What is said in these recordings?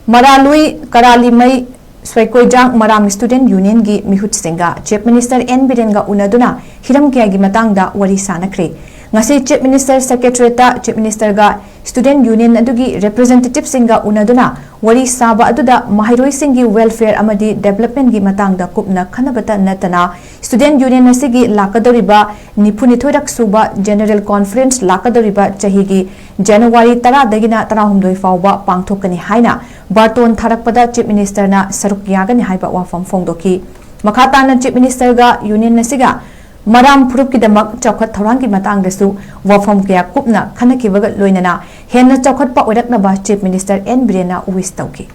ꯃꯔꯥꯂꯨꯏ ꯀꯔꯥꯂꯤꯃꯩ ꯁ꯭ꯋꯩꯀꯣꯏꯖꯥꯡ ꯃꯔꯥꯝ student ꯌꯨꯅꯤꯌꯟꯒꯤ ꯃꯤꯍꯨꯠꯁꯤꯡꯒ chief minister N ꯕꯤꯔꯦꯟꯒ ꯎꯅꯗꯨꯅ ꯍꯤꯔꯝ ꯀꯌꯥꯒꯤ ꯃꯇꯥꯡꯗ ꯋꯥꯔꯤ ꯁꯥꯅꯈ꯭ꯔꯦ। ngasi chief minister secretariat chief minister ga student union adugi representative singa unaduna wari saba aduda mahairoi singi welfare amadi development gi matangda kupna khanabata natana student union asigi lakadoriba nipuni-2 suba general conference lakadoriba chahigi January 10 dagina 19 fauba pangthokani haina barton tharakpada chief minister na saruk yagani haiba wafam fongdoki makhatana chief minister ga union asiga maram purup ki damak chokhat thorang ki matang desu wafam kya kupna khanakibaga loinana henna chokhat pa oirakna ba chief minister N Birena uwis tauki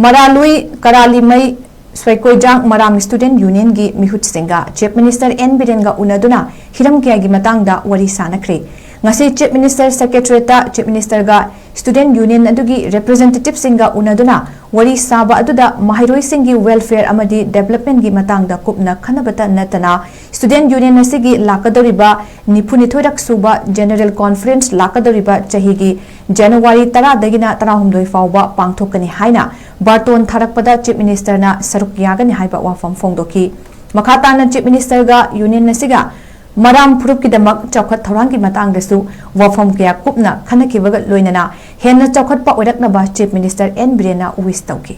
maralui karalimai swaikoijang maram student union gi mihut singa chief minister N Birenga unaduna hiram kya gi matang da wari sanakre ngasi chief minister secretariat chief minister ga student union adugi representative singa unaduna wari saba aduda mahairoi singi welfare amadi development gi matangda kupna khanabata natana student union asigi lakadoriba nipuni-2 suba general conference lakadoriba chahigi January 10 dagina 19 fauba pangthokani haina barton tharakpada chief minister na saruk yagani haiba wafam fongdoki makhatana chief minister ga union asiga maram purup ki damak chokhat thorang ki matang desu wafam kya kupna khanakibaga loinana henna chokhat pa oirakna ba chief minister N Birena uwis tauki